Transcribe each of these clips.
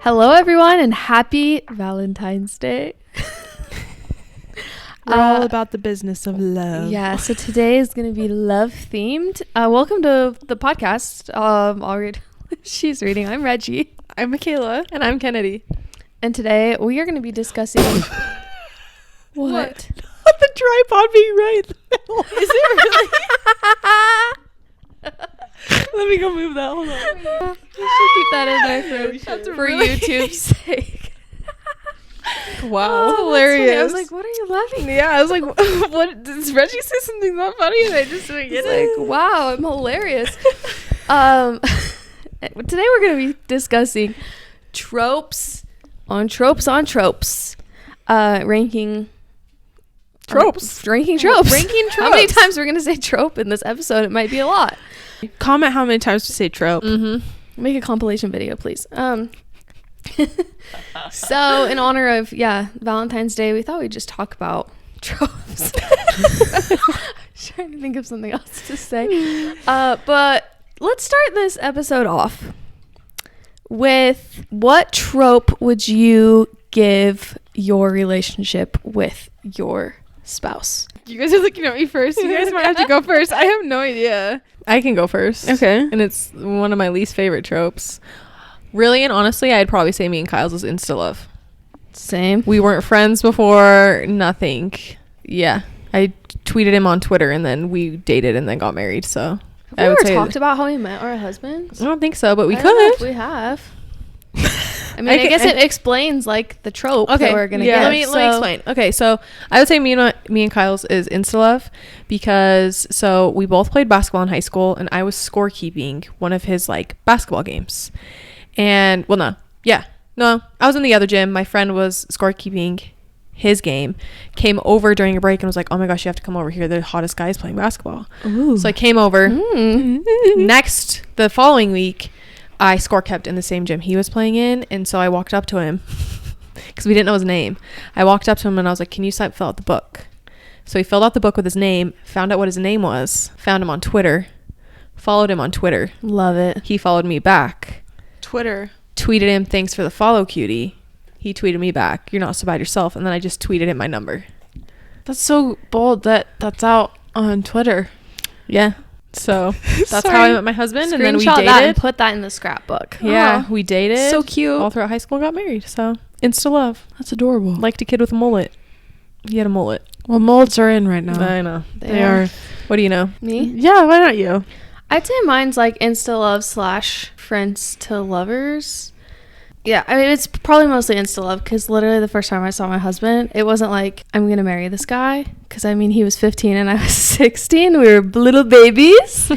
Hello, everyone, and happy Valentine's Day. We're all about the business of love. Yeah, so today is going to be love-themed. Welcome to the podcast. She's reading. I'm Reggie. I'm Michaela. And I'm Kennedy. And today we are going to be discussing... What? The tripod being right in the middle. Is it really? Let me go move that. Hold on. We should keep that in there for YouTube's sake. Wow. That's Hilarious. funny. I was like, what are you laughing at? Yeah, I was like, what? Does Reggie say something not funny? And I just didn't get it. Like, wow, I'm hilarious. Today we're going to be discussing tropes on tropes. Ranking tropes. Ranking tropes. How many times we're going to say trope in this episode? It might be a lot. Comment how many times to say trope. Mm-hmm. Make a compilation video, please. So in honor of Valentine's Day, we thought we'd just talk about tropes. I'm trying to think of something else to say, but let's start this episode off with, what trope would you give your relationship with your spouse? You guys are looking at me first. You guys might have to go first. I have no idea. I can go first. Okay. And it's one of my least favorite tropes. Really and honestly, I'd probably say me and Kyle's was insta love. Same. We weren't friends before. Nothing. Yeah. I tweeted him on Twitter and then we dated and then got married. So Have we ever talked about how we met our husbands? I don't think so, but we I don't know if could. we have. I mean, I guess it explains like the trope that we're gonna get. Let me explain. Okay, so I would say me and Kyle's is insta love because we both played basketball in high school and I was scorekeeping one of his like basketball games, and I was in the other gym. My friend was scorekeeping his game, came over during a break and was like, "Oh my gosh, you have to come over here. The hottest guy is playing basketball." Ooh. So I came over. The following week, I score kept in the same gym he was playing in, and so I walked up to him because we didn't know his name. I walked up to him and I was like, "Can you fill out the book?" So he filled out the book with his name, found out what his name was, found him on Twitter, followed him on Twitter. Love it. He followed me back. Twitter. Tweeted him, "Thanks for the follow, cutie." He tweeted me back, "You're not so bad yourself." And then I just tweeted him my number. That's so bold that's out on Twitter. Yeah. So that's how I met my husband. And then we Screenshot dated. that and put that in the scrapbook. Yeah, we dated. So cute. All throughout high school, got married. So insta love. That's adorable. Liked a kid with a mullet. He had a mullet. Well, molds are in right now. I know. They are. What do you know? Me? Yeah, why not you? I'd say mine's like insta love / friends to lovers. Yeah, I mean, it's probably mostly insta love because literally the first time I saw my husband, it wasn't like, I'm going to marry this guy. Because, I mean, he was 15 and I was 16. We were little babies.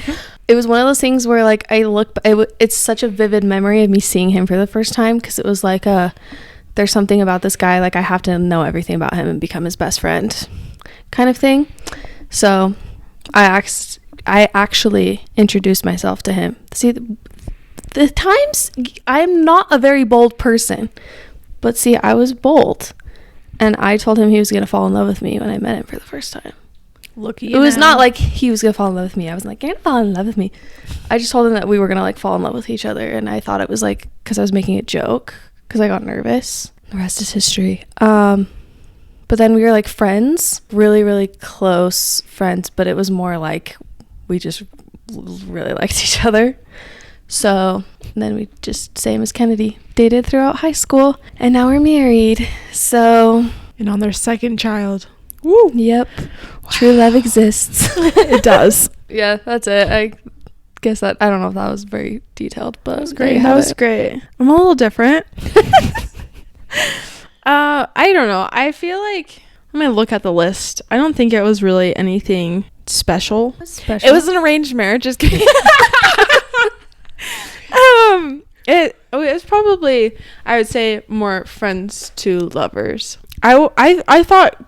It was one of those things where, like, it's such a vivid memory of me seeing him for the first time because it was like, there's something about this guy, like, I have to know everything about him and become his best friend kind of thing. So I actually introduced myself to him. See, the times I'm not a very bold person, but see, I was bold, and I told him he was gonna fall in love with me when I met him for the first time. Look at you. It was not like he was gonna fall in love with me. I was like, you're gonna fall in love with me. I just told him that we were gonna like fall in love with each other, and I thought it was like because I was making a joke because I got nervous. The rest is history. But then we were like friends, really, really close friends, but it was more like we just really liked each other. So then we just, same as Kennedy, dated throughout high school, and now we're married. So, and on their second child. Woo. Yep. Wow. True love exists. It does. Yeah, that's it. I guess I don't know if that was very detailed, but it was great. That was great. I'm a little different. I don't know. I feel like I'm gonna look at the list. I don't think it was really anything special. It was an arranged marriage. Just kidding. It was probably, I would say, more friends to lovers. I thought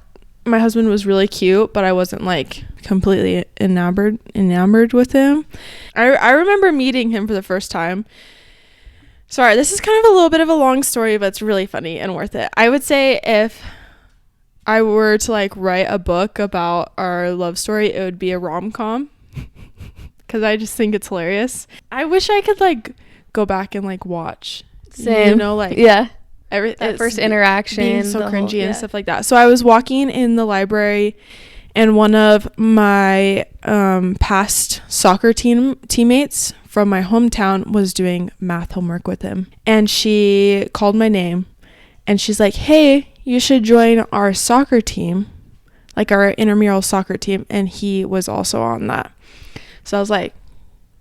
my husband was really cute, but I wasn't like completely enamored with him. I remember meeting him for the first time. Sorry, this is kind of a little bit of a long story, but it's really funny and worth it. I would say if I were to like write a book about our love story, it would be a rom-com. Because I just think it's hilarious. I wish I could like go back and like watch Same. You know, like yeah. that First interaction. being so the cringy whole- and stuff like that. So I was walking in the library, and one of my past soccer teammates from my hometown was doing math homework with him, and she called my name, and she's like, "Hey, you should join our soccer team, like our intramural soccer team." And he was also on that. So I was like,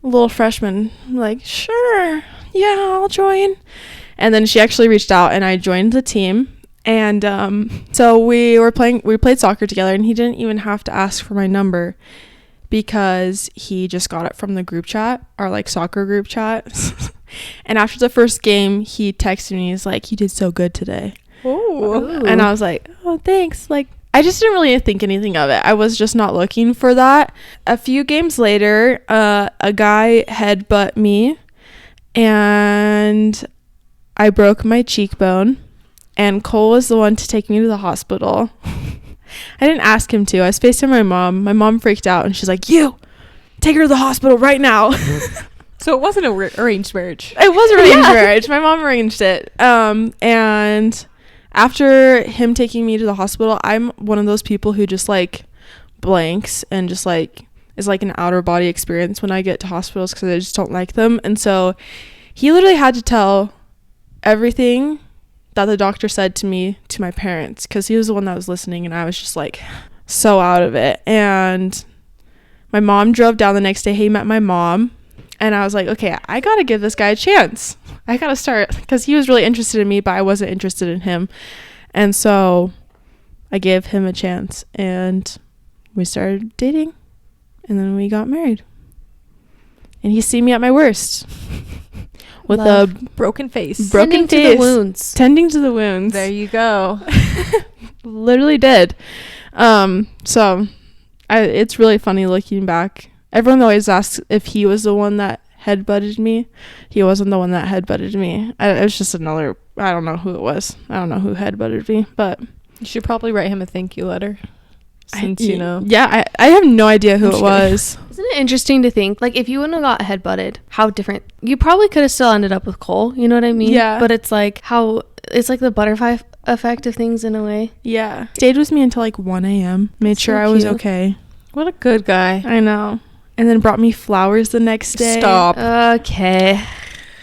a little freshman, like, sure, yeah, I'll join. And then she actually reached out, and I joined the team. And so we played soccer together, and he didn't even have to ask for my number because he just got it from the group chat, our like soccer group chat. And after the first game, he texted me. He's like, "You did so good today." Ooh. And I was like, "Oh, thanks." Like, I just didn't really think anything of it. I was just not looking for that. A few games later, a guy headbutt me, and I broke my cheekbone. And Cole was the one to take me to the hospital. I didn't ask him to. I was FaceTiming my mom. My mom freaked out, and she's like, "You, take her to the hospital right now." So it wasn't an arranged marriage. It was arranged marriage. My mom arranged it. And after him taking me to the hospital, I'm one of those people who just like blanks and just like is like an outer body experience when I get to hospitals because I just don't like them. And so he literally had to tell everything that the doctor said to me to my parents, because he was the one that was listening, and I was just like so out of it. And my mom drove down the next day. He met my mom, and I was like, okay, I gotta give this guy a chance. I gotta start, because he was really interested in me, but I wasn't interested in him. And so I gave him a chance, and we started dating, and then we got married. And he seen me at my worst with Love. a Broken face. broken Tending to face, the wounds. tending to the wounds. There you go. Literally did. So it's really funny looking back. Everyone always asks if he was the one that headbutted me. He wasn't the one that headbutted me. It was just another, I don't know who it was. I don't know who headbutted me, but You should probably write him a thank you letter. Since you know. Yeah, I have no idea who I'm it sure. was. Isn't it interesting to think, like, if you wouldn't have got headbutted, how different you probably could have still ended up with Cole, you know what I mean? Yeah. But it's like how it's like the butterfly effect of things in a way. Yeah. Stayed with me until like 1 a.m. Made sure So I was cute. okay. What a good guy. I know. And then brought me flowers the next day. Stop. Okay.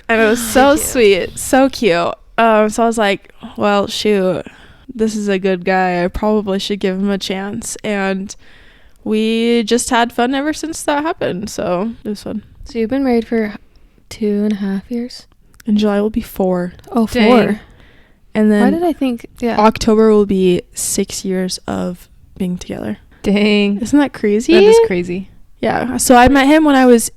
And it was so Cute. sweet. So cute. So I was like, well, shoot, this is a good guy. I probably should give him a chance. And we just had fun ever since that happened. So it was fun. So you've been married for 2.5 years? In July will be 4. Oh, Dang. 4. And Why then did I think? Yeah. October will be 6 years of being together. Dang. Isn't that crazy? That is crazy. Yeah. So I met him when I was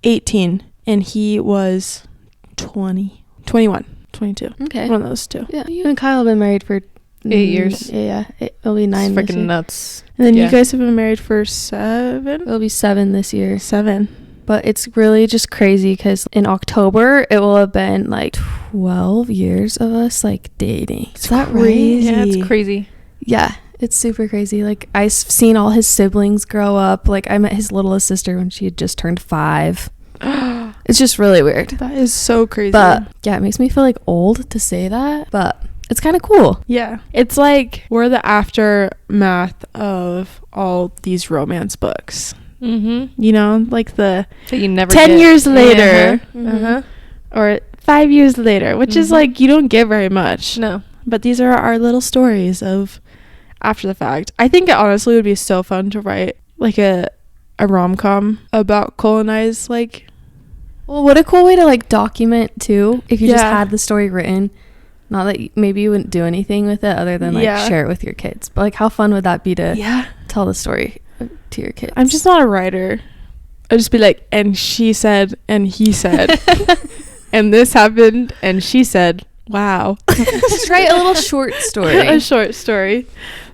18 and he was 20, 21, 22. Okay. One of those two. Yeah. You and Kyle have been married for 8 years. Yeah. It'll be 9 It's this freaking year. nuts. And then Yeah. you guys have been married for 7? It'll be 7 this year. 7. But it's really just crazy because in October, it will have been like 12 years of us like dating. Is that right? crazy. Yeah, it's crazy. Yeah. It's super crazy. Like, I've seen all his siblings grow up. Like, I met his littlest sister when she had just turned 5. It's just really weird. That is so crazy. But yeah, it makes me feel like old to say that. But it's kind of cool. yeah, it's like we're the aftermath of all these romance books. Mm-hmm. You know, like the So you never 10 get. years later Mm-hmm. Uh-huh. or 5 years later, which is Mhm. like you don't get very much. No. But these are our little stories of after the fact. I think it honestly would be so fun to write like a rom-com about Cole and I's like. Well, what a cool way to like document too. If you just Yeah. had the story written, not that maybe you wouldn't do anything with it other than like Yeah. share it with your kids. But like, how fun would that be to Yeah. tell the story to your kids? I'm just not a writer. I'd just be like, and she said, and he said, and this happened, and she said, wow. just write a little short story. A short story.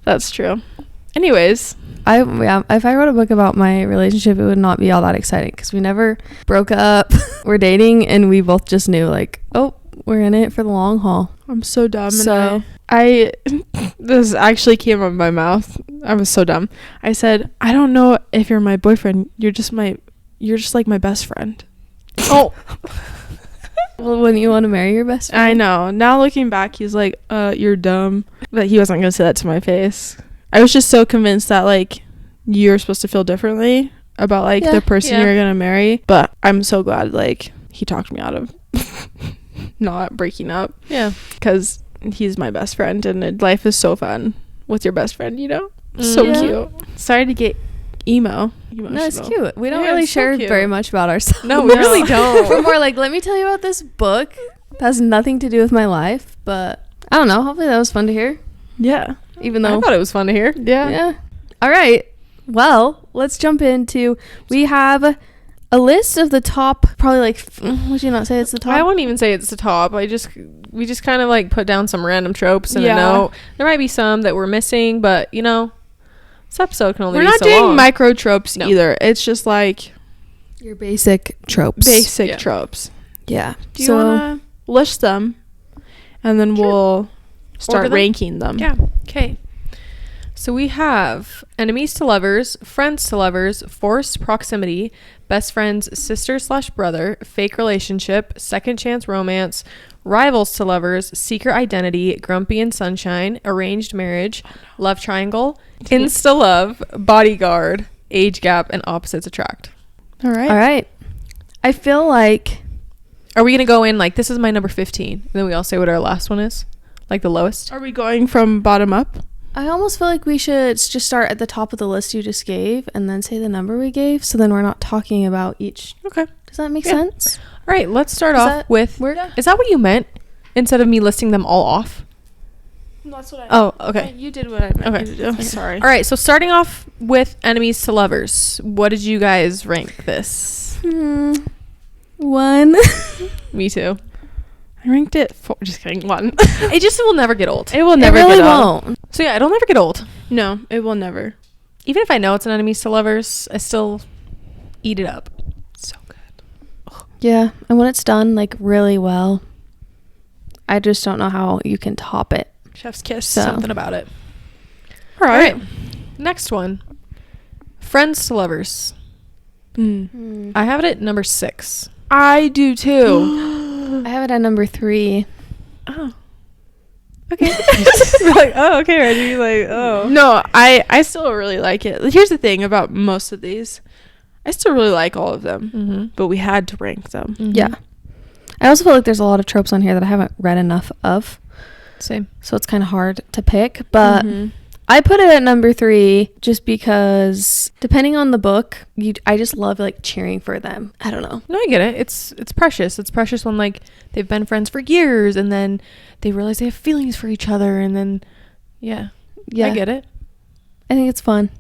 That's true. Anyways, If I wrote a book about my relationship, it would not be all that exciting because we never broke up. We're dating, and we both just knew like, oh, we're in it for the long haul. I'm so dumb. So- And I this actually came out of my mouth. I was so dumb. I said, I don't know if you're my boyfriend. You're just like my best friend. Oh. Well, wouldn't you want to marry your best friend? I know. Now looking back, he's like, you're dumb. But he wasn't going to say that to my face. I was just so convinced that, like, you're supposed to feel differently about, like, the person you're going to marry. But I'm so glad, like, he talked me out of not breaking up. Yeah. Because he's my best friend, and life is so fun with your best friend, you know? So cute. Sorry to get emotional. No, it's cute. We don't Yeah, really it's so share cute. very much about ourselves. No, we really don't. We're more like, let me tell you about this book. That has nothing to do with my life, but I don't know. Hopefully that was fun to hear. Yeah. Even I though, thought it was fun to hear. yeah. All right. Well, let's jump into. We have a list of the top. Probably like. Would you not say it's the top? I wouldn't even say it's the top. We just kind of like put down some random tropes and a Yeah. note. There might be some that we're missing, but you know, this episode can only We're be not so doing long. micro tropes No. either. It's just like Your basic tropes. basic Yeah. tropes. Yeah. Do you want to list them? And then we'll start them? ranking them. Yeah. Okay. So we have enemies to lovers, friends to lovers, forced proximity, best friends, sister/brother, fake relationship, second chance romance, rivals to lovers, secret identity, grumpy and sunshine, arranged marriage, love triangle, insta love, bodyguard, age gap, and opposites attract. All right. All right. I feel like. Are we going to go in like, this is my number 15, and then we all say what our last one is? Like the lowest? Are we going from bottom up? I almost feel like we should just start at the top of the list you just gave and then say the number we gave, so then we're not talking about each. Okay. Does that make Yeah. sense? All right, let's start Does off that with, work? is that what you meant? Instead of me listing them all off? That's what I Oh, okay. You did what I meant Okay. you to do. Sorry. All right, so starting off with enemies to lovers, what did you guys rank this? 1. Me too. I ranked it 4. Just kidding. 1. It just will never get old. It will It never really get old. won't. So yeah, it'll never get old. No, it will never. Even if I know it's an enemies to lovers, I still eat it up. So good. Yeah, and when it's done like really well, I just don't know how you can top it. Chef's kiss. So- Something about it. All right. All right. Next one. Friends to lovers. I have it at number 6. I do too. I have it at number 3. Oh. Okay. We're like, oh, okay, Reggie. Like, oh. No, I still really like it. Here's the thing about most of these. I still really like all of them, Mm-hmm. but we had to rank them. Yeah. I also feel like there's a lot of tropes on here that I haven't read enough of, Same. so it's kind of hard to pick, but Mhm. I put it at number 3 just because depending on the book, I just love like cheering for them. I don't know. No, I get it. It's precious. It's precious when like they've been friends for years and then they realize they have feelings for each other and then yeah. Yeah. I get it. I think it's fun.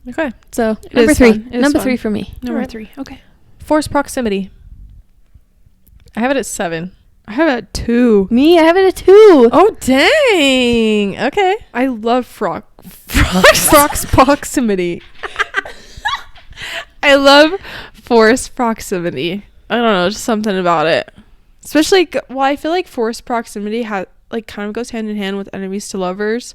Okay. So, It number is 3. fun. It is Number fun. 3 for me. Number Alright. 3. Okay. Forced proximity. I have it at 7. I have it at 2. Me, I have it at 2. Oh dang. Okay. I love frogs. Proximity. I love forced proximity. I don't know, just something about it. Especially, I feel like forced proximity kind of goes hand in hand with enemies to lovers,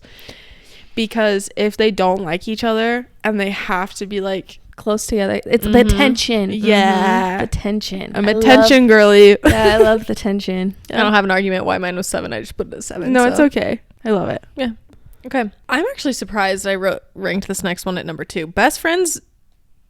because if they don't like each other and they have to be like, Close together. It's the tension. Yeah. The tension. I'm I a tension girly. Yeah, I love the tension. I don't have an argument why mine was 7. I just put it at 7. No, so. it's okay. I love it. Yeah. Okay. I'm actually surprised I ranked this next one at number 2. Best friends,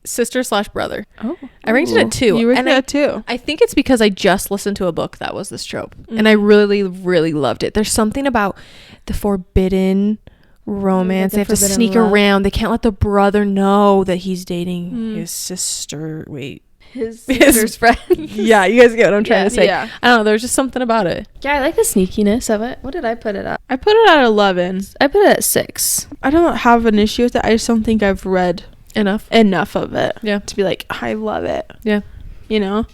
sister/brother. Oh, I ranked it at 2. You ranked and it at 2. I think it's because I just listened to a book that was this trope. And I really, really loved it. There's something about the forbidden romance. the They have to forbidden sneak love. around. They can't let the brother know that he's dating his sister. Wait. His sister's friend. Yeah, you guys get what I'm trying to say. Yeah. I don't know. There's just something about it. Yeah, I like the sneakiness of it. What did I put it at? I put it at 11. I put it at 6. I don't have an issue with it. I just don't think I've read Enough. enough of it Yeah. to be like, I love it. Yeah. You know?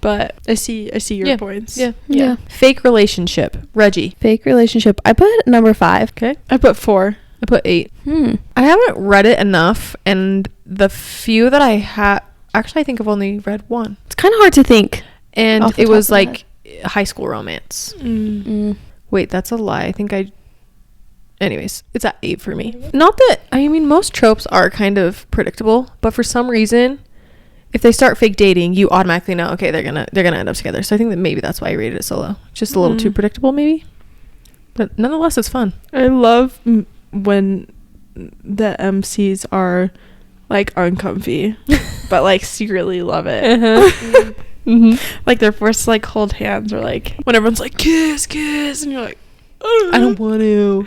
But I see your Yeah. points. Yeah. Yeah. Fake relationship. Reggie. Fake relationship. I put it at number 5. Okay. I put 4. I put 8. I haven't read it enough, and the few that I had, actually, I think I've only read 1. It's kind of hard to think. And Off the it top was of the like high school romance. Wait, that's a lie. I think anyways, it's at 8 for me. Not that, I mean, most tropes are kind of predictable, but for some reason, if they start fake dating, you automatically know, okay, they're gonna end up together. So I think that maybe that's why I rated it so low. Just a little too predictable, maybe. But nonetheless, it's fun. I love when the MCs are like uncomfy, but like secretly love it. Like they're forced to like hold hands, or like when everyone's like kiss, and you're like, I don't want to.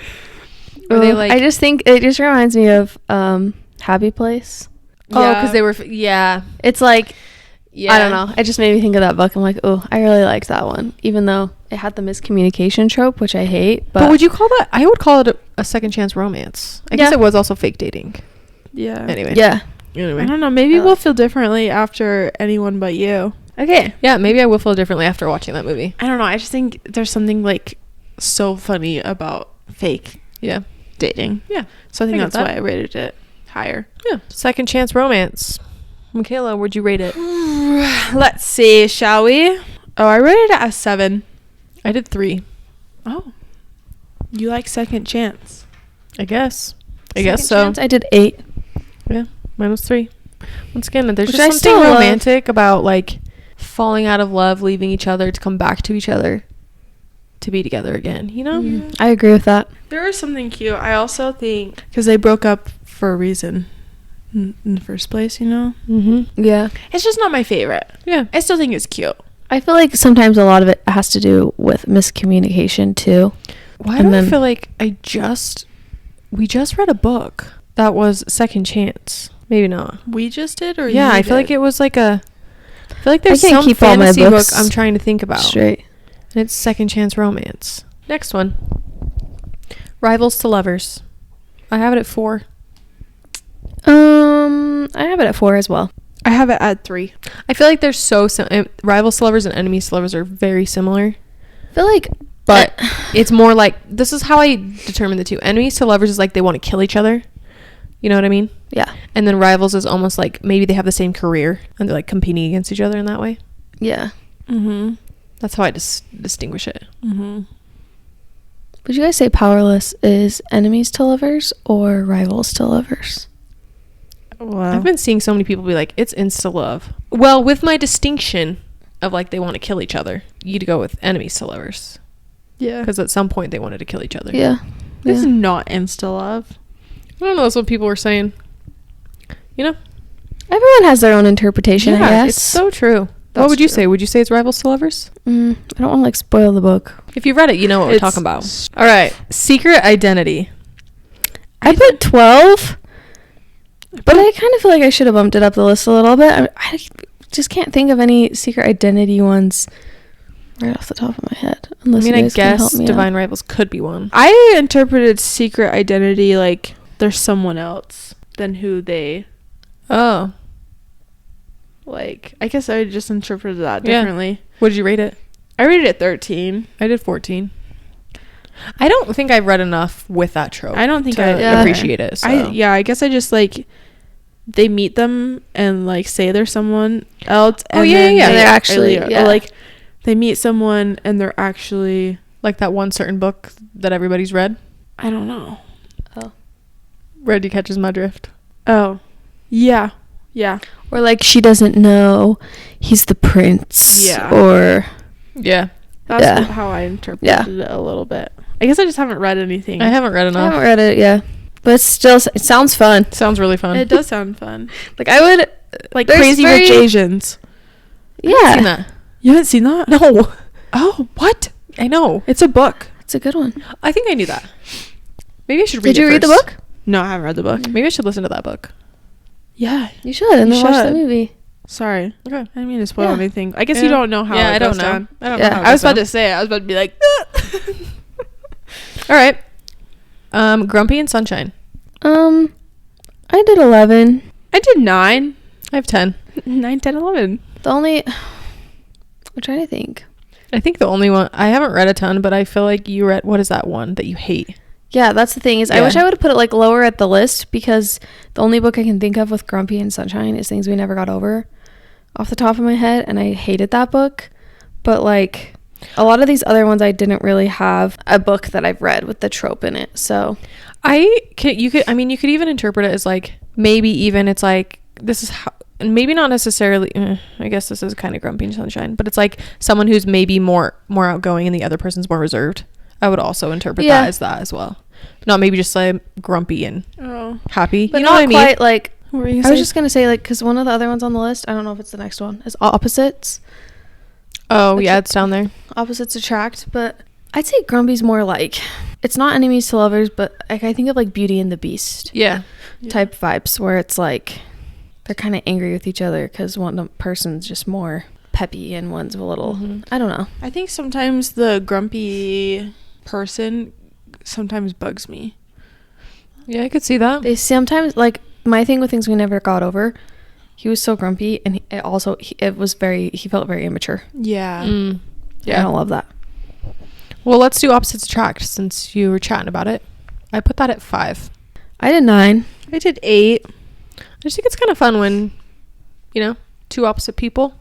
Or they like, I just think it just reminds me of Happy Place. Oh, because they were it's like, I don't know, it just made me think of that book. I'm like, oh, I really liked that one, even though it had the miscommunication trope, which I hate. But would you call that, I would call it a second chance romance. I guess it was also fake dating. Anyway, I don't know, maybe we'll feel differently after Anyone But You. Okay, yeah, maybe I will feel differently after watching that movie. I don't know, I just think there's something like so funny about fake dating. So I think that's why I rated it higher. Second chance romance. Michaela, where'd you rate it? Let's see, shall we? Oh, I rated it as 7. I did 3. Oh, you like second chance? I guess Second so. Chance, I did 8. Yeah, mine was 3. Once again, there's Which just something romantic about like falling out of love, leaving each other to come back to each other, to be together again, you know? I agree with that. There is something cute. I also think because they broke up for a reason in the first place, you know? Yeah. It's just not my favorite. Yeah. I still think it's cute. I feel like sometimes a lot of it has to do with miscommunication too. Why do I feel like we just read a book that was Second Chance? Maybe not. We just did, or I feel like it was like I feel like there's some keep all my fantasy book books I'm trying to think about. Straight. And it's Second Chance romance. Next one. Rivals to Lovers. I have it at 4. I have it at 4 as well. I have it at 3. I feel like they're so Rivals to Lovers and Enemies to Lovers are very similar. I feel like, but it's more like, this is how I determine the two. Enemies to Lovers is like they want to kill each other. You know what I mean? Yeah. And then Rivals is almost like maybe they have the same career and they're like competing against each other in that way. Yeah. That's how I distinguish it. Would you guys say Powerless is Enemies to Lovers or Rivals to Lovers? Wow. I've been seeing so many people be like, it's insta love. Well, with my distinction of like they want to kill each other, you'd go with Enemies to Lovers. Yeah. Because at some point they wanted to kill each other. Yeah. It's not insta love. I don't know. That's what people were saying. You know? Everyone has their own interpretation, I guess. It's so true. What would you say? Would you say it's Rivals to Lovers? I don't want to like spoil the book. If you've read it, you know what we're talking about. All right. Secret Identity. I put 12, but I kind of feel like I should have bumped it up the list a little bit. I just can't think of any Secret Identity ones right off the top of my head. Unless I guess Divine Rivals could be one. I interpreted Secret Identity like there's someone else than who they... Oh. Like, I guess I just interpreted that differently. What did you rate it? I rated it 13. I did 14. I don't think I've read enough with that trope. I don't think I appreciate it. So. I guess I just like they meet them and like say they're someone else. And then they're actually or like they meet someone and they're actually like that one certain book that everybody's read. I don't know. Oh, Reddy Catches My Drift. Oh, yeah. Or like she doesn't know he's the prince. Yeah. Or that's how I interpreted it a little bit. I guess I just haven't read anything. I haven't read enough. I haven't read it, but still, it sounds fun. Sounds really fun. It does sound fun. Like I would like Crazy Rich Asians. I haven't seen that. You haven't seen that? No. Oh, what? I know. It's a book. It's a good one. I think I knew that. Maybe I should read it. Did you read the book? No, I haven't read the book. Maybe I should listen to that book. Yeah, you should, and then watch the movie. Sorry. Okay. I didn't mean to spoil anything. I guess you don't know how it goes down. I don't know. How I was about to say it. I was about to be like, all right. Grumpy and Sunshine. I did 11. I did 9. I have 10. 9, 10, 11. I'm trying to think. I think the only one, I haven't read a ton, but I feel like you read, what is that one that you hate? Yeah, that's the thing is I wish I would have put it like lower at the list because the only book I can think of with Grumpy and Sunshine is Things We Never Got Over off the top of my head, and I hated that book. But like a lot of these other ones I didn't really have a book that I've read with the trope in it. So you could even interpret it as like maybe even it's like this is how and maybe not necessarily, I guess this is kind of grumpy and sunshine, but it's like someone who's maybe more outgoing and the other person's more reserved. I would also interpret that as well. Not maybe just like grumpy and happy. But you know not what I mean? quite like, What were you I was just going to say, like, because one of the other ones on the list, I don't know if it's the next one, is opposites. Oh, yeah, it's down there. Opposites attract, but I'd say grumpy's more like, it's not enemies to lovers, but like, I think of like Beauty and the Beast type vibes, where it's like they're kind of angry with each other because one person's just more peppy and one's a little, I don't know. I think sometimes the grumpy person sometimes bugs me. Yeah, I could see that. They sometimes, like, my thing with Things We Never Got Over, he was so grumpy, and he felt very immature. Yeah. I don't love that. Well, let's do opposites attract since you were chatting about it. I put that at 5. I did 9. I did 8. I just think it's kind of fun when, you know, two opposite people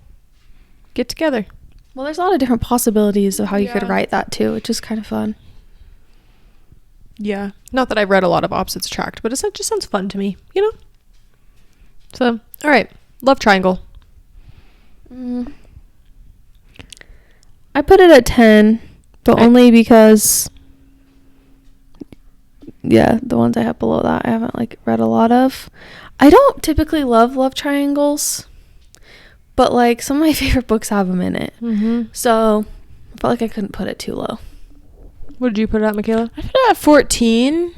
get together. Well, there's a lot of different possibilities of how you could write that too, which is kind of fun. Yeah. Not that I've read a lot of opposites attract, but it just sounds fun to me, you know? So, all right. Love triangle. I put it at 10, but only because, the ones I have below that I haven't, like, read a lot of. I don't typically love triangles, but, like, some of my favorite books have them in it. So, I felt like I couldn't put it too low. What did you put it at, Michaela? I put it at 14,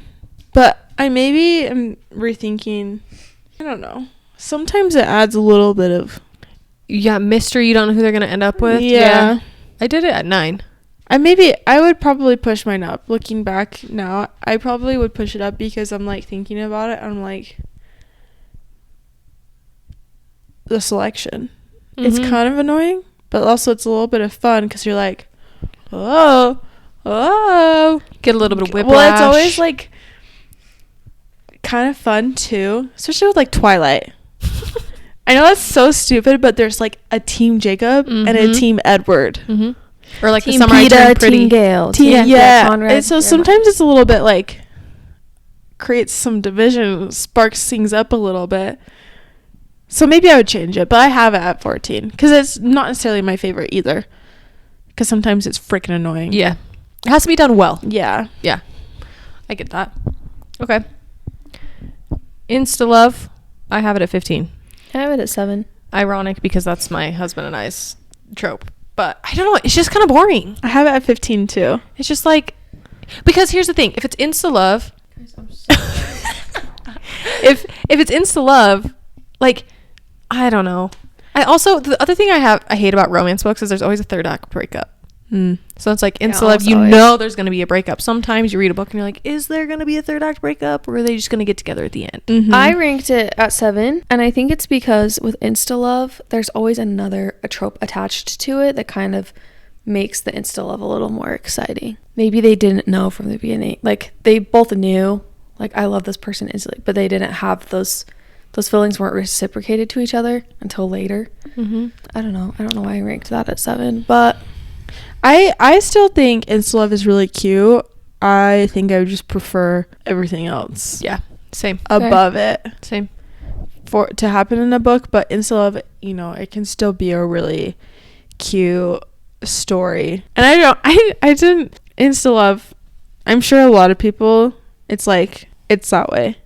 but I maybe am rethinking. I don't know. Sometimes it adds a little bit of mystery. You don't know who they're going to end up with. Yeah. I did it at 9. I would probably push mine up. Looking back now, I probably would push it up because I'm like thinking about it. I'm like, the selection. It's kind of annoying, but also it's a little bit of fun because you're like, oh, get a little bit of whiplash. Well, it's always like kind of fun too, especially with like Twilight. I know that's so stupid, but there's like a team Jacob and a team Edward. Or like Team the summer Peta, I Turned Pretty. Team Gale. Conrad, and so sometimes it's a little bit like creates some division, sparks things up a little bit. So maybe I would change it, but I have it at 14 because it's not necessarily my favorite either. Because sometimes it's freaking annoying. Yeah, it has to be done well. Yeah. I get that. Okay. Insta love, I have it at 15. I have it at 7. Ironic because that's my husband and I's trope. But I don't know, it's just kind of boring. I have it at 15 too. It's just like, because here's the thing, if it's insta love, if it's insta love, like, I don't know. I also, the other thing I hate about romance books is there's always a third act breakup. So it's like insta love, you know there's going to be a breakup. Sometimes you read a book and you're like, is there going to be a third act breakup, or are they just going to get together at the end? I ranked it at 7, and I think it's because with insta love, there's always a trope attached to it that kind of makes the insta love a little more exciting. Maybe they didn't know from the beginning, like they both knew, like, I love this person instantly, but they didn't have those feelings weren't reciprocated to each other until later. I don't know why I ranked that at 7, but I still think insta love is really cute. I think I would just prefer everything else. Yeah, same. Above it. Same. For to happen in a book, but insta love, you know, it can still be a really cute story. And I didn't insta love. I'm sure a lot of people, it's like, it's that way.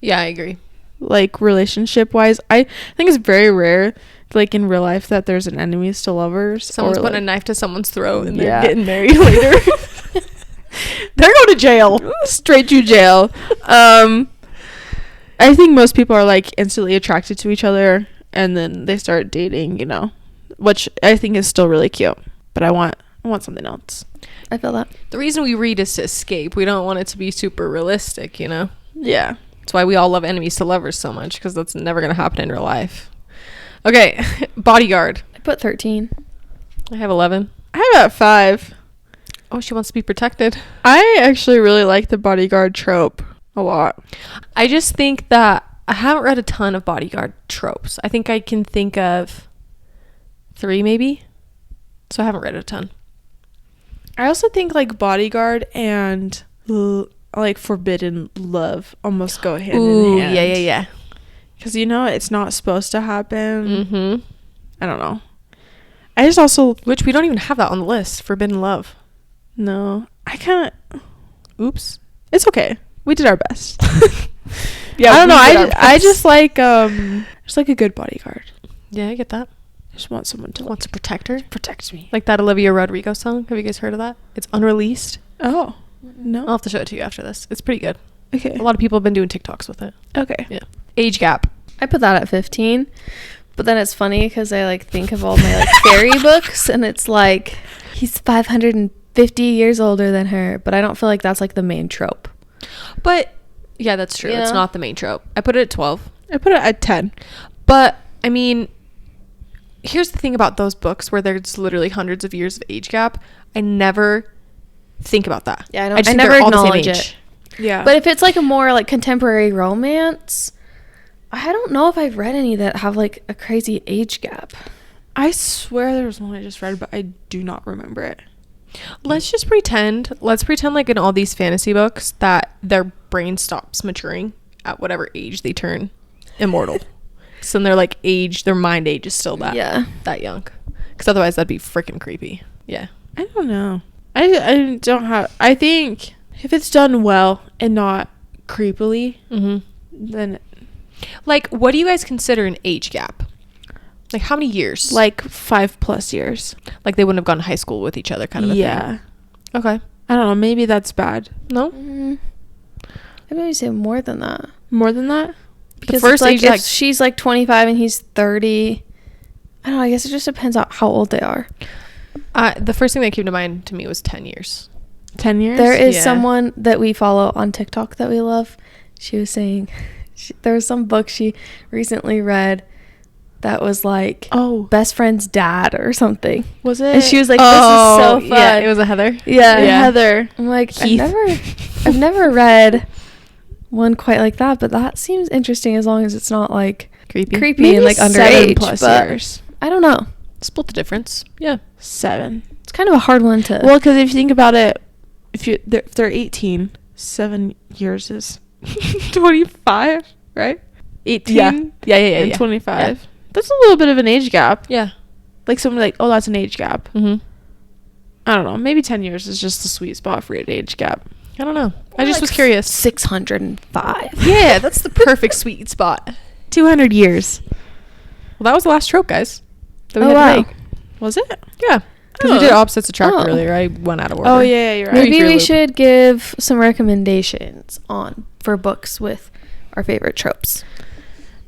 Yeah, I agree. Like, relationship wise, I think it's very rare, like in real life, that there's an enemies to lovers. Someone's putting like, a knife to someone's throat and they're getting married later. They're going to jail. Straight to jail. I think most people are like instantly attracted to each other and then they start dating, you know, which I think is still really cute. But I want something else. I feel that. The reason we read is to escape. We don't want it to be super realistic, you know? Yeah. That's why we all love enemies to lovers so much, because that's never going to happen in real life. Okay, Bodyguard. I put 13. I have 11. I have it at 5. Oh, she wants to be protected. I actually really like the Bodyguard trope a lot. I just think that I haven't read a ton of Bodyguard tropes. I think I can think of 3 maybe. So I haven't read a ton. I also think like Bodyguard and like Forbidden Love almost go hand in hand. Yeah. because it's not supposed to happen. Mm-hmm. I don't know. I just also Which we don't even have that on the list. Forbidden Love. no. I kind of. Oops. It's okay. We did our best. Yeah, I don't know. I best. just like a good bodyguard. Yeah, I get that. I just want someone to Wants a protector. protect me. Like that Olivia Rodrigo song. Have you guys heard of that? It's unreleased. Oh no. I'll have to show it to you after this. It's pretty good. Okay. A lot of people have been doing TikToks with it. Okay. Yeah. Age gap. I put that at 15, but then it's funny because I like think of all my like fairy books, and it's like he's 550 years older than her, but I don't feel like that's like the main trope. But yeah, that's true. You It's know? not the main trope. I put it at 12. I put it at 10. But I mean, here's the thing about those books where there's literally hundreds of years of age gap. I never think about that. Yeah, I don't. just I think never they're all the same acknowledge age. it. Yeah. But if it's like a more like contemporary romance, I don't know if I've read any that have like a crazy age gap. I swear there was one I just read, but I do not remember it. Let's pretend like in all these fantasy books that their brain stops maturing at whatever age they turn immortal. So then their mind age is still that young. Because otherwise that'd be freaking creepy. Yeah. I don't know. I don't have. I think if it's done well and not creepily, then Like, what do you guys consider an age gap? Like, how many years? like 5+ years. Like they wouldn't have gone to high school with each other kind of a thing. Yeah. Okay. I don't know. Maybe that's bad. No? I'd maybe say more than that. More than that? Because first it's like age, if like- she's like 25 and he's 30. I don't know. I guess it just depends on how old they are. The first thing that came to mind to me was 10 years. 10 years? There is Yeah. someone that we follow on TikTok that we love. She was saying there was some book she recently read that was like best friend's dad or something. Was it? And she was like, "This is so fun." Yeah, it was a Heather. Yeah, Yeah. Heather. I'm like, Keith. I've never read one quite like that, but that seems interesting as long as it's not like Creepy. creepy and like underage. 7+ But years. I don't know. Split the difference. Yeah. 7. It's kind of a hard one to. Well, because if you think about it, if they're 18, 7 years is 25, right? 18 Yeah. and 25. That's a little bit of an age gap. Yeah. Like someone like, oh, that's an age gap. Mm-hmm. I don't know. Maybe 10 years is just the sweet spot for an age gap. I don't know. I just was curious. 605. Yeah, that's the perfect sweet spot. 200 years. Well, that was the last trope, guys. That we Oh, had wow. to make. Was it? Yeah. Because we did opposites attract earlier. I went out of order. Oh, yeah, you're right. Maybe Maybe for a we loop. should give some recommendations for books with our favorite tropes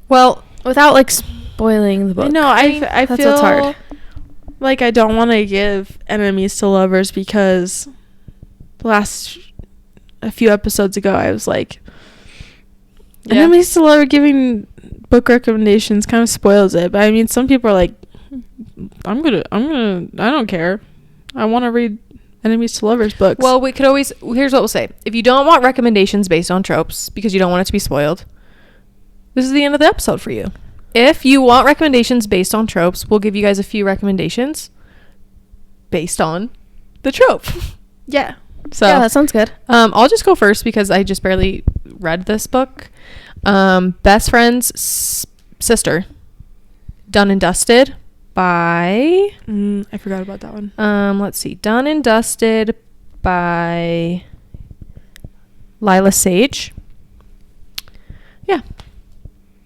Well, without like spoiling the book. No, I that's feel what's hard. like I don't want to give enemies to lovers because a few episodes ago I was like, enemies to lover giving book recommendations kind of spoils it. But I mean, some people are like, I don't care. I want to read enemies to lovers books. Well, we could always, here's what we'll say. If you don't want recommendations based on tropes because you don't want it to be spoiled, this is the end of the episode for you. If you want recommendations based on tropes, we'll give you guys a few recommendations based on the trope. yeah. So Yeah, that sounds good. I'll just go first because I just barely read this book. Best Friend's Sister, Done and Dusted by I forgot about that one. let's see, Done and Dusted by Lila Sage. Yeah,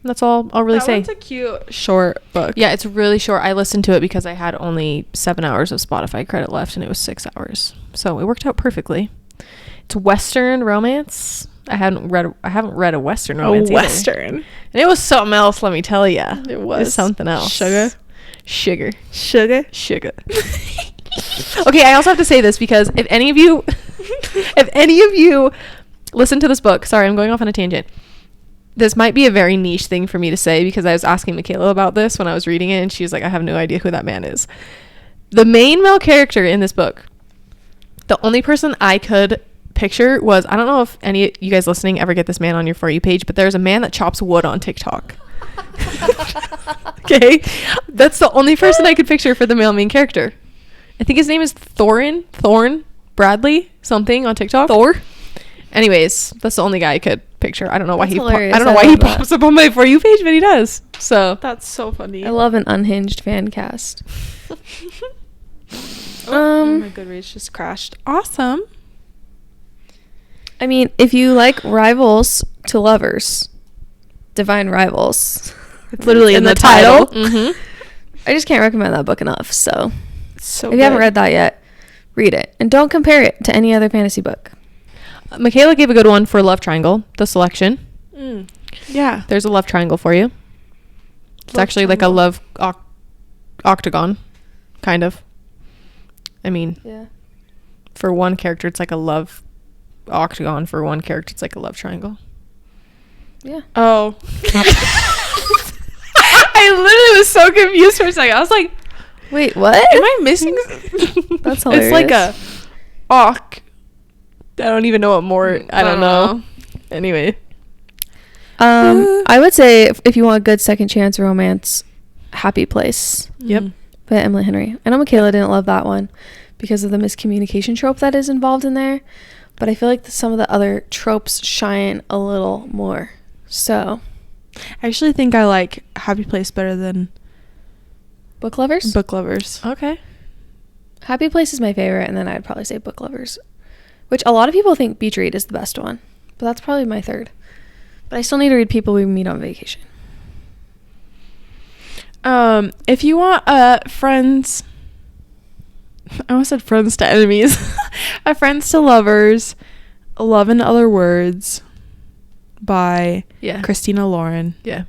that's all I'll really say. That's a cute short book. Yeah, it's really short. I listened to it because I had only 7 hours of Spotify credit left and it was 6 hours. So it worked out perfectly. It's Western romance. I haven't read a Western romance either. Western. And it was something else, let me tell you. It was something else. Sugar. Okay, I also have to say this because if any of you listen to this book, sorry, I'm going off on a tangent. This might be a very niche thing for me to say because I was asking Michaela about this when I was reading it and she was like, I have no idea who that man is. The main male character in this book, the only person I could picture was, I don't know if any of you guys listening ever get this man on your For You page, but there's a man that chops wood on TikTok. Okay? That's the only person I could picture for the male main character. I think his name is Thorn Bradley, something on TikTok. Thor? Anyways, that's the only guy I could picture. I don't know why That's he hilarious. I don't know I why he love that. pops up on my For You page, but he does. So That's so funny. I love an unhinged fan cast. My Goodreads just crashed. Awesome. I mean, if you like Rivals to Lovers, Divine Rivals, It's literally in the title. Mm-hmm. I just can't recommend that book enough. So, So if you haven't read that yet, read it. And don't compare it to any other fantasy book. Michaela gave a good one for Love Triangle, the selection. Yeah. There's a love triangle for you. It's Love actually like a triangle. love octagon, kind of. I mean, Yeah. for one character, it's like a love octagon. For one character, it's like a love triangle. Yeah. Oh. I literally was so confused for a second. I was like, Wait, what? am I missing? That's hilarious. It's like a oc. I don't even know what more. I don't know. Anyway. I would say if you want a good second chance romance, Happy Place Yep. by Emily Henry. I know Michaela didn't love that one because of the miscommunication trope that is involved in there, but I feel like some of the other tropes shine a little more. So, I actually think I like Happy Place better than Book Lovers? Book Lovers. Okay. Happy Place is my favorite, and then I'd probably say Book Lovers, which a lot of people think Beach Read is the best one, but that's probably my third. But I still need to read People We Meet on Vacation. If you want friends, I almost said friends to enemies, a friends to lovers, Love in Other Words by Yeah. Christina Lauren. Yeah.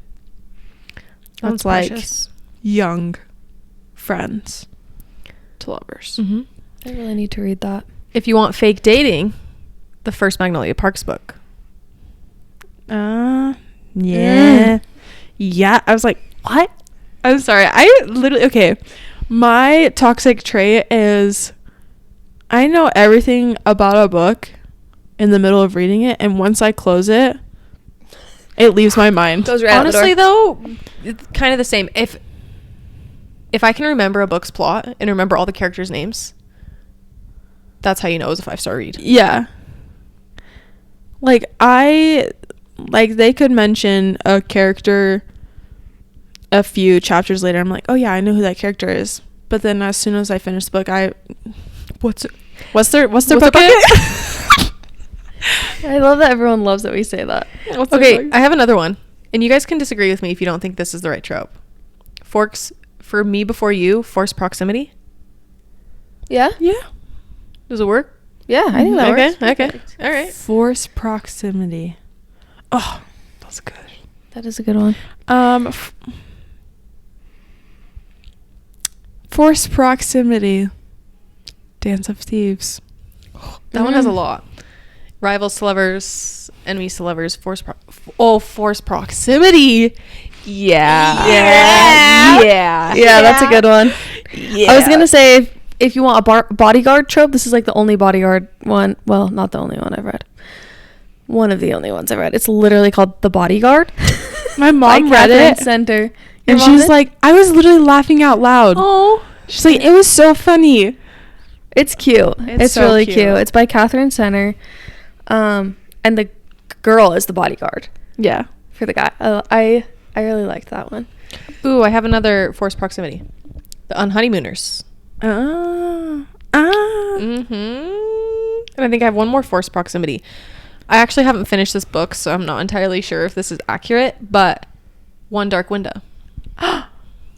That's like young friends to lovers. Mm-hmm. I really need to read that. If you want fake dating, the first Magnolia Parks book. Yeah. Yeah. I was like, what? I'm sorry. I literally, okay. My toxic trait is I know everything about a book in the middle of reading it, and once I close it, it leaves my mind. Goes right out the Honestly, door. though, it's kind of the same. If I can remember a book's plot and remember all the characters' names, that's how you know it was a 5-star read. Yeah. Like, they could mention a character a few chapters later. I'm like, oh yeah, I know who that character is. But then as soon as I finish the book, what's their bucket? I love that everyone loves that we say that. Okay, I have another one. And you guys can disagree with me if you don't think this is the right trope. Forks, for me before you, forced proximity. Yeah? Yeah. Does it work? Yeah, I think that works. Okay. All right. Force proximity. Oh, that's good. That is a good one. Force proximity. Dance of Thieves. That one has a lot. Rivals to lovers, enemies to lovers, force proximity. Yeah. Yeah, that's a good one. Yeah. I was going to say, if you want a bodyguard trope, this is like the only bodyguard one. Well, not the only one I've read. One of the only ones I've read. It's literally called The Bodyguard. My mom by read Catherine it, Center. and she's like, I was literally laughing out loud. Oh. She's like, it was so funny. it's cute. It's so really cute. cute. It's by Catherine Center. And the girl is the bodyguard Yeah. for the guy. I really liked that one. Ooh, I have another forced proximity. The Unhoneymooners. Mm-hmm. And I think I have one more forced proximity. I actually haven't finished this book, so I'm not entirely sure if this is accurate, but One Dark Window.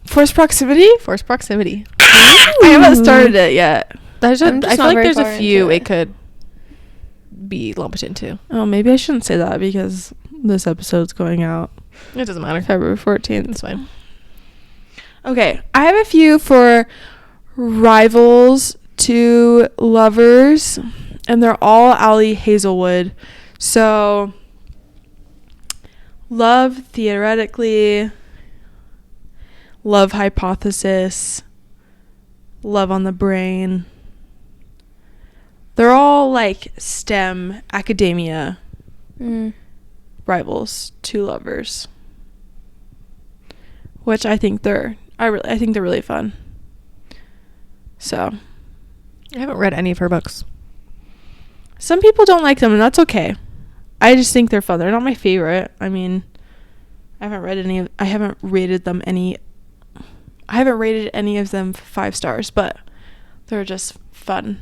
Force proximity? Forced proximity. I haven't started it yet. I'm just I not feel like very there's far a few into it could be lumped into. Oh, maybe I shouldn't say that because this episode's going out It doesn't matter. February 14th. It's fine. Okay, I have a few for rivals to lovers, and they're all Allie Hazelwood. So, Love Theoretically, Love Hypothesis, Love on the Brain. They're all like STEM academia rivals to lovers, which I think they're really fun. So, I haven't read any of her books. some people don't like them, and that's okay. I just think they're fun. They're not my favorite. I mean, I haven't rated any of them 5 stars, but they're just fun.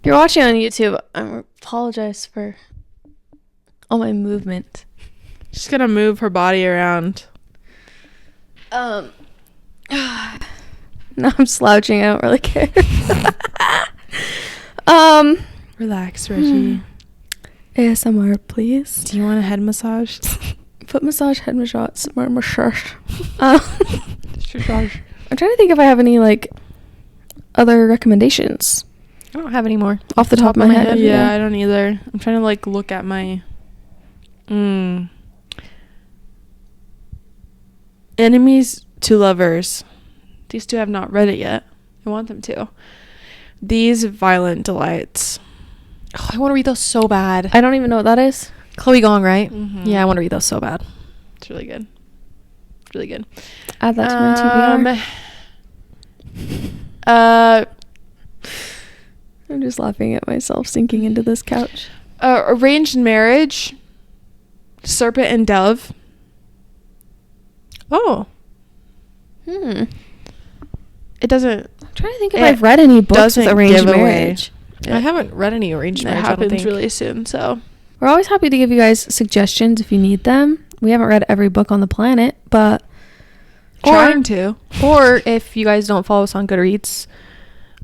If you're watching on YouTube, I apologize for all my movement. She's gonna move her body around. Now I'm slouching. I don't really care. Relax, Reggie. ASMR, please. Do you want a head massage? Foot massage, head massage, massage. I'm trying to think if I have any like other recommendations I don't have any more off the top of my head. Yeah, I don't either. I'm trying to like look at my Enemies to Lovers. These two have not read it yet. I want them to. These Violent Delights. Oh, I want to read those so bad. I don't even know what that is. Chloe Gong, right? Mm-hmm. Yeah, I want to read those so bad. It's really good. It's really good. Add that to my TBR. I'm just laughing at myself sinking into this couch. Arranged Marriage. Serpent and Dove. Oh. It doesn't. I'm trying to think if I've read any books with arranged marriage. I haven't read any arranged marriage. It I don't happens think. really soon, so. We're always happy to give you guys suggestions if you need them. We haven't read every book on the planet, but Trying to. Or if you guys don't follow us on Goodreads,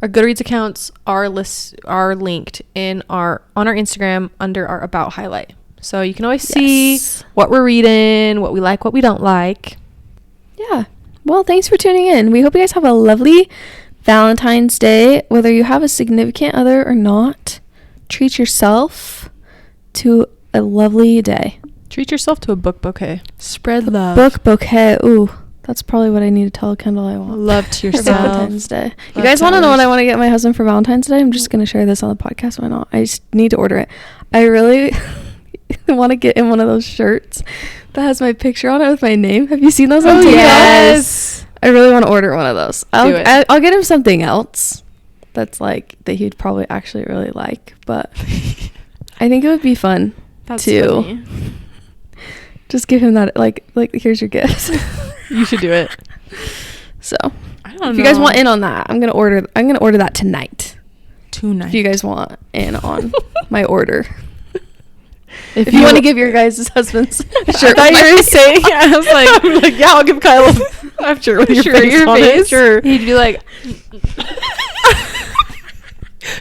our Goodreads accounts are linked on our Instagram under our About highlight. So you can always see what we're reading, what we like, what we don't like. Yeah. Well, thanks for tuning in. We hope you guys have a lovely Valentine's Day. Whether you have a significant other or not, treat yourself to a lovely day. Treat yourself to a book bouquet. Spread love. Book bouquet. Ooh, that's probably what I need to tell Kendall I want. Love to For yourself. Valentine's Day. You guys want to know what I want to get my husband for Valentine's Day? I'm just going to share this on the podcast. Why not? I just need to order it. I really want to get him one of those shirts that has my picture on it with my name. Have you seen those on TikTok? Yes. I really want to order one of those. Do it. I'll get him something else that's like that he'd probably actually really like, but I think it would be fun to just give him that like here's your gift. You should do it. So I don't know. if you guys want in on that, I'm gonna order that tonight. Tonight. If you guys want in on my order. If you want to give your guys' husbands a shirt, I thought you were saying. I was like, I'm like, yeah, I'll give Kyle a shirt with your face on it. Sure. He'd be like,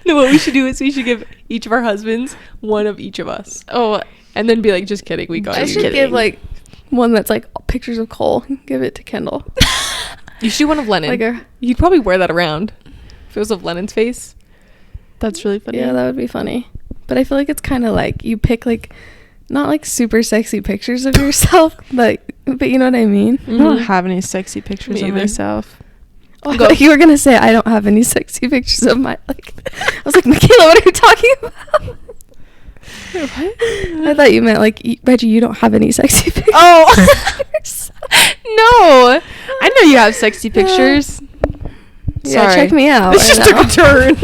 no, what we should do is we should give each of our husbands one of each of us. oh, And then be like, just kidding, we got I you. should give like one that's like pictures of Cole. Give it to Kendall. You should do one of Lennon. You'd probably wear that around if it was of Lennon's face. that's really funny. Yeah, that would be funny. But I feel like it's kind of like you pick like not like super sexy pictures of yourself, but you know what I mean. I don't have any sexy pictures of myself. Oh, I thought you were gonna say I don't have any sexy pictures of my like. I was like, Michaela, what are you talking about? Wait, what? I thought you meant like Reggie, you don't have any sexy pictures. Oh no! I know you have sexy pictures. Yeah, Sorry. check me out. This just took a turn.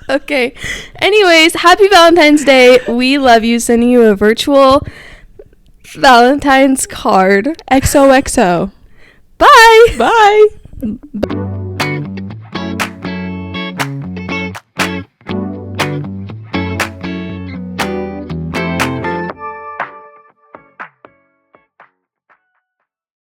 Okay. Anyways, happy Valentine's Day. We love you. Sending you a virtual Valentine's card. XOXO. Bye. Bye.